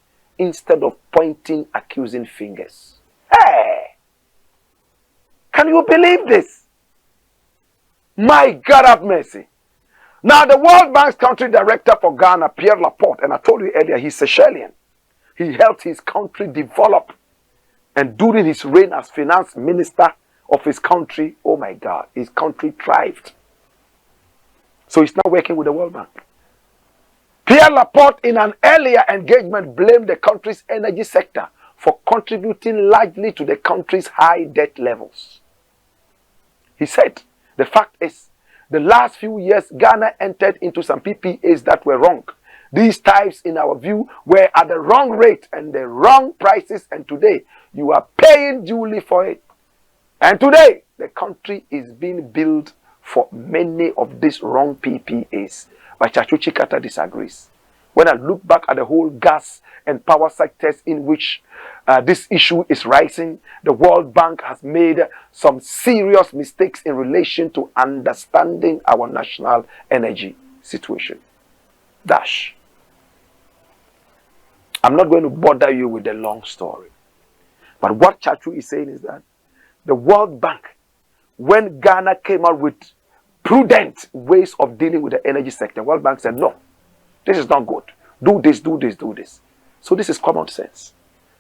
instead of pointing accusing fingers. Hey! Can you believe this? My God have mercy. Now the World Bank's country director for Ghana, Pierre Laporte, and I told you earlier, he's Seychellian. He helped his country develop. And during his reign as finance minister of his country, oh my God, his country thrived. So he's now working with the World Bank. Pierre Laporte, in an earlier engagement, blamed the country's energy sector for contributing largely to the country's high debt levels. He said, the fact is, the last few years, Ghana entered into some PPAs that were wrong. These types, in our view, were at the wrong rate and the wrong prices, and today you are paying duly for it. And today, the country is being built for many of these wrong PPAs. But Chachu Chikata disagrees. When I look back at the whole gas and power sectors in which this issue is rising, the World Bank has made some serious mistakes in relation to understanding our national energy situation. Dash. I'm not going to bother you with the long story. But what Chachu is saying is that the World Bank, when Ghana came out with prudent ways of dealing with the energy sector, World Bank said, no, this is not good. Do this, do this, do this. So this is common sense.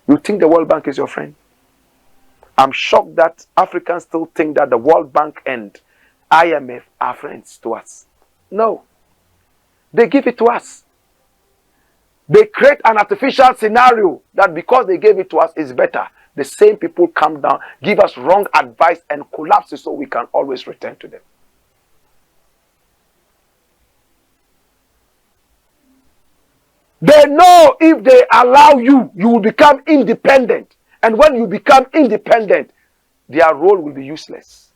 You think the World Bank is your friend? I'm shocked that Africans still think that the World Bank and IMF are friends to us. No. They give it to us. They create an artificial scenario that because they gave it to us is better. The same people come down, give us wrong advice and collapse it so we can always return to them. They know if they allow you, you will become independent. And when you become independent, their role will be useless.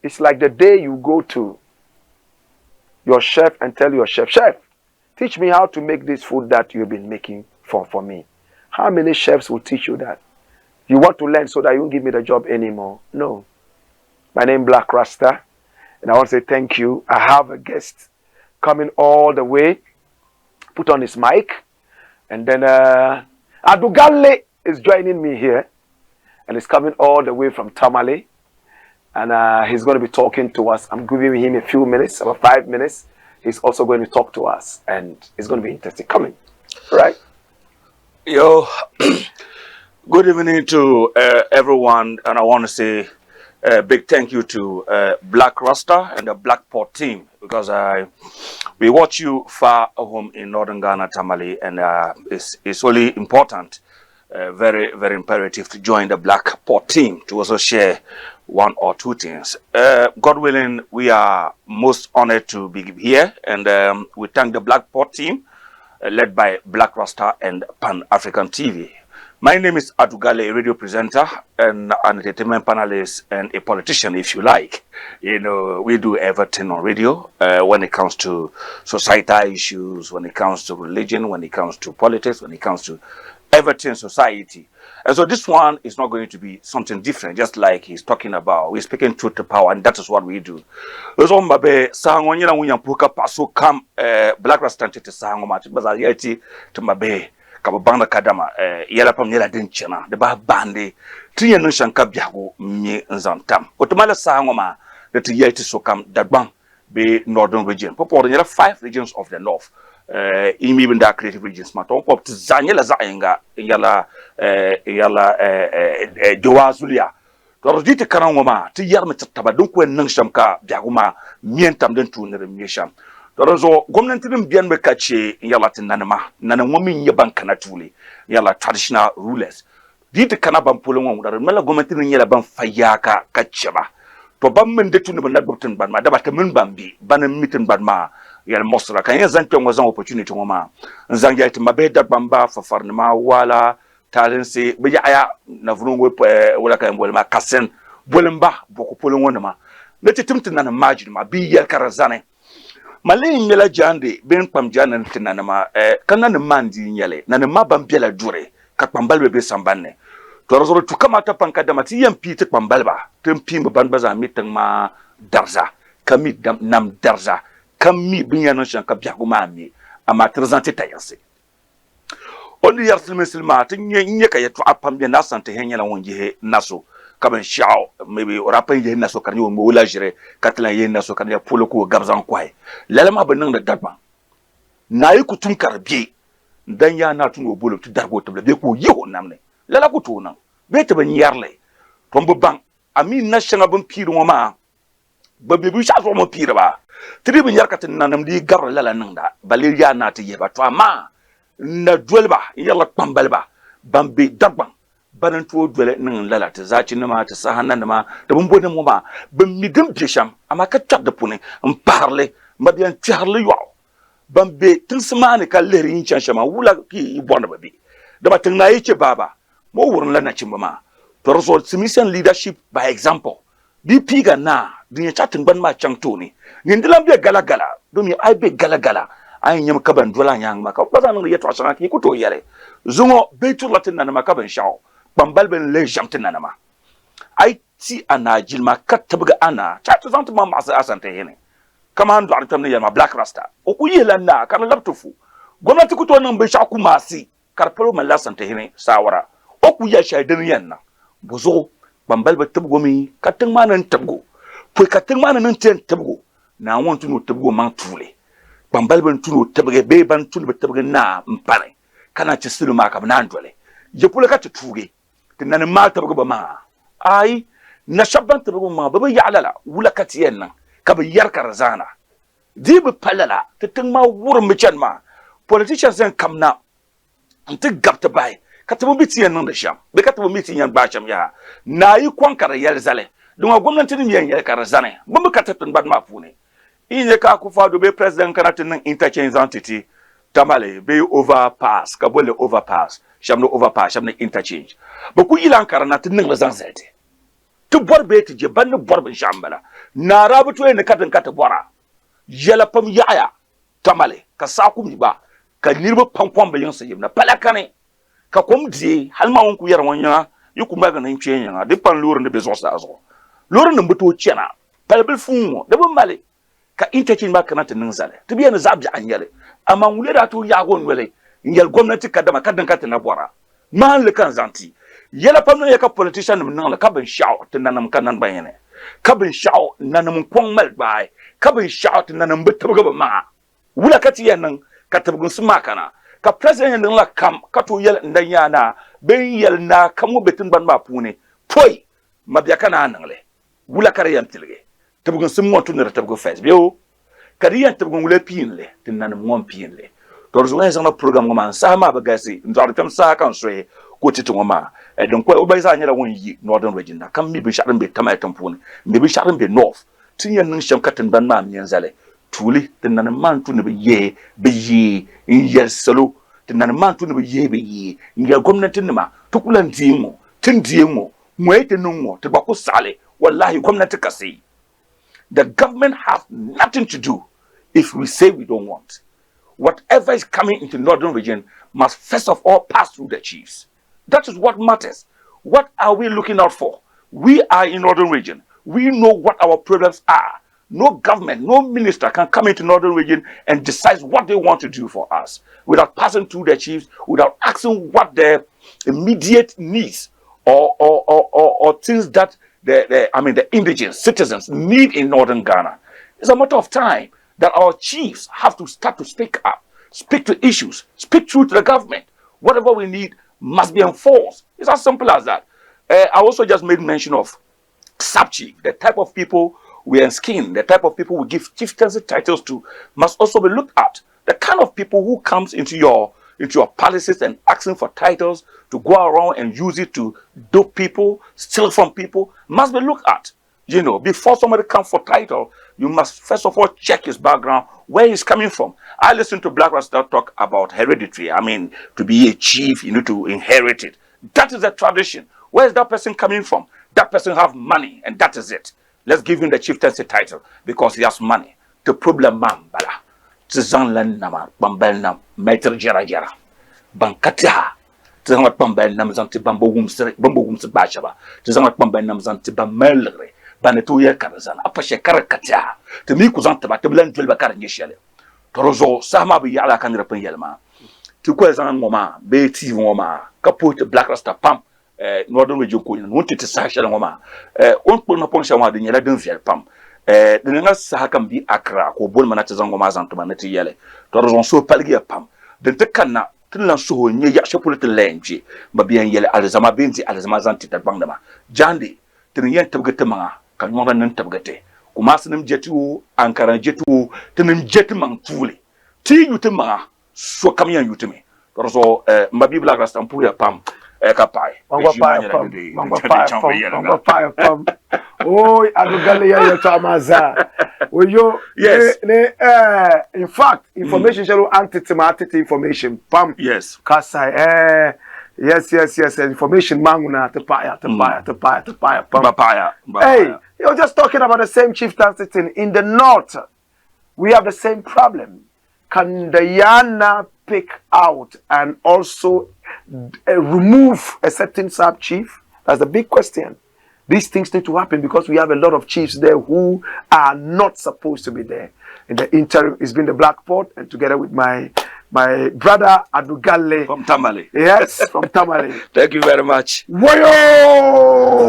It's like the day you go to your chef and tell your chef, chef, teach me how to make this food that you've been making for me. How many chefs will teach you that? You want to learn so that you won't give me the job anymore? No. My name is Blakk RASTA, and I want to say thank you. I have a guest coming all the way. Put on his mic. And then Adugale is joining me here. And he's coming all the way from Tamale. And he's going to be talking to us. I'm giving him a few minutes, about 5 minutes. He's also going to talk to us. And it's going to be interesting. Coming. Right? Yo, good evening to everyone. And I want to say a big thank you to Blakk RASTA and the Blackport team. Because we watch you far home in northern Ghana, Tamale, and it's really important, very, very imperative to join the Blackport team to also share one or two things. God willing, we are most honored to be here, and we thank the Blackport team, led by Blakk RASTA and Pan-African TV. My name is Adugale, a radio presenter and an entertainment panelist and a politician, if you like. You know, we do everything on radio when it comes to societal issues, when it comes to religion, when it comes to politics, when it comes to everything society. And so this one is not going to be something different, just like he's talking about. We're speaking truth to power, and that is what we do. So Blakk RASTA to Sangoma to Mabe. Kababanga kadama yala pam yala dinchena de ba bande tiye no shanka biago mi nzantam otomala sangoma de tiye ti sokam dagbang be northern region popo de 5 regions of the north even that creative regions ma ton pop zanyela zaenga yala jowazulia to dite karangoma ti yarma taba don ko nan shamka biago ma mientam den tu ne remiesham. Torozo gwamnati din biyan me kace yala tinanama nananwami yaban kana tuli yala traditional rulers dite kana ban polon won dar mala gwamnati din yala ban fayaka kaceba to ban men de tunu ban dogtin ban ma dabata men bambi ban mitin ban ma yala mosra kan yan zanton wazan opportunity ngoma nzang yati mabe dat bamba fa farnama wala talense be aya na vungo wala kan bolma kasen bolemba boko polon wonama neti timtin majin ma bi yel karazane Malin yela jande ben pam jana tinana ma kana ne mandi nyele na ne mabam biela dure ka pambal be sambanne to razoro to kama ta panka da mati yampi te pambalba tempi mo ban baza mitan ma darza kami nam darza kami binya no shan ka biago mami ama présenter tayanse Only Yarsilma, Nyaka yet apam the Asantehene Wonji Naso, come and shout, maybe or up in Naso can you mulajere, Catalan Naso can you pull Gabzan Quai. Lelama benung the Dagman. Naikutum Karbi, then ya not to bullet to Darbo to the Beku Yo Namne, Lalakutuna, better than Yarley. From Bank, I mean National Bumpiroma, but we shall from a Piraba. Tribun Yarkatan Nanam di Gabrella Nanda, Valeria Nati Yeva Twama. Na dwelba yalla pambalba bambe dagban banan to dwele nan lalata zaci nama ta sahana nama da bumbo da moma ban midin bisham amma ka tab da pune in parle mabiyan tiarle yo bambe tun smani ka leri yin chanshama wula ki bonda babi da batun na yake baba mo wurin lana cimba ma to result submission leadership by example bi piga na dunya chatin ban ma changto ni nindilam be gala gala domi ai be gala gala ay nyam kaban dola nyang maka baza nang yeto asana ki kuto yare zungo betu latin na maka ban shaw bambal ben le jamtin na ma ay ti ana jilma katabga ana chatu zantu ma Asantehene kama handu artam ne yama Black Rasta o ku yela na kan laptofu gwamnati kuto nan be shaku masi karpelo man Asantehene sawara o ku ya shaidan yanna bozo bambal ba tabgo mi katin ma nan tabgo pu katin ma nan ten tabgo na wontu no tabgo man tule bambal ban tuno tabge be ban tuno tabge na mpare kana ci sulu maka nan dole je pula ka tuge tinan ma tabge ba ma ai na shabban tabge ma ba ya alala wula ka tiyan nan ka ba yar karzana di be palala titin ma wurin micen ma politicians zan kamna anti gapta bai ka tabu bitiyan nan da sham be ka tabu bitiyan ba sham ya nayi kwankara yar zale don gwamnati din yan yar karzana ba ka tatun ban ma fune inye ka kufado be president kanatin nan interchange entity tamale be overpass kabole overpass shamno overpass shamno interchange ba ku ilan karanatin nan lazan zete to borbe ti je ban borbe shambala na rabuto ne katin kata bora yala pam yaya tamale ka saku mi ba ka nirba pampom be yansa yimna palakane ka kom die halma won ku yar wonya yiku mbaga nan chenya de pan luru ne be zosa azo luru ne mbuto chena palbel fumo de bo male ka interchange ma kana tin zale to biya na zabja anyale amma wule da to ya gon wele ngel gwamnati kadama kadan ka tin bora man le kan zanti yela pam ya ka politician nan la ka ban shaw tin nan kan nan bayene ka ban shaw nan mun kon mal bai ka ban shaw tin nan bitta ga ma wula ka tiyan nan ka tabgun su makana ka president nan la kam ka to yel ndan yana ben yel na kamu betin ban ma pune poi mabiya kana nan le wula kare yam tilge tabgun sim mo tunira tabgun fes biyo kariyan tabgun wule pinle tinnan mo pinle to zo en sama program ma sa ma ba gasi ndar tam sa kan so e ko titu ma e don ko obay sa nyara won yi northern region na kam mi bi sharin be tamay tampun mi bi sharin be north tinyan nan sham katin ban ma miyan zale tuli tinnan man tun be ye be yi in yel salo tinnan man tun be ye be yi ngal gwamnatin ma tukulan dimo tin dimo mo yete nungo te ba ko sale wallahi gwamnati kasi. The government has nothing to do if we say we don't want. Whatever is coming into northern region must first of all pass through the chiefs. That is what matters. What are we looking out for? We are in northern region. We know what our problems are. No government, no minister can come into northern region and decide what they want to do for us without passing through the chiefs, without asking what their immediate needs or things that the indigent citizens need in northern Ghana. It's a matter of time that our chiefs have to start to speak up, speak to issues, speak through to the government. Whatever we need must be enforced. It's as simple as that. I also just made mention of sub-chief, the type of people we enskin, the type of people we give chieftaincy titles to must also be looked at. The kind of people who comes into your palaces and asking for titles to go around and use it to dope people, steal from people, must be looked at. You know, before somebody comes for title, you must first of all check his background, where he's coming from. I listened to Black RASTA talk about hereditary. I mean, to be a chief, you need to inherit it. That is a tradition. Where is that person coming from? That person have money, and that is it. Let's give him the chieftaincy title because he has money. The problem, bala. Tizanlan nama, bambel nam, meter jara jara, bankata. Tizangat bambel nam zanti bambo gumse bashaba. Tizangat bambel nam zanti bamelre, banetu ye karazan. Apa shekara kata. Temi kuzanta ba teblan dwelba kar nyeshele. Torozo sama bi yala kan repen yelma. to kwezan ngoma be ti ngoma kaput Black Rasta pam northern region ko no tete sa hye ngoma on kpo no ponsha wa de nyela den fiel pam de nga sa kan bi Accra ko bon mana tezan ngoma zantuma na ti yele to rozon so palgi pam de te kanna tinlan so nye ya shopulite lenji ba biyan yele alzama binti alzama zanti ta bangdama jandi tin yen tabgate ma kan ngora nan tabgate kuma sanim jetu ankaran jetu tinin jetu man tule ti yutuma so kam yan yutumi to so mbabi Black Rasta mpuri pam kapai mangwa pam oh adugale ya tamaza oyo yes in fact information shall anti information pam yes kasa yes information manguna to paya pam papaya hey you're just talking about the same chieftaincy thing in the north. We have the same problem. Can the Yana pick out and also remove a certain sub chief? That's the big question. These things need to happen because we have a lot of chiefs there who are not supposed to be there. In the interim, it's been the Black Port, and together with my brother Adugale from Tamale. Yes, from Tamale. Thank you very much. Wayo!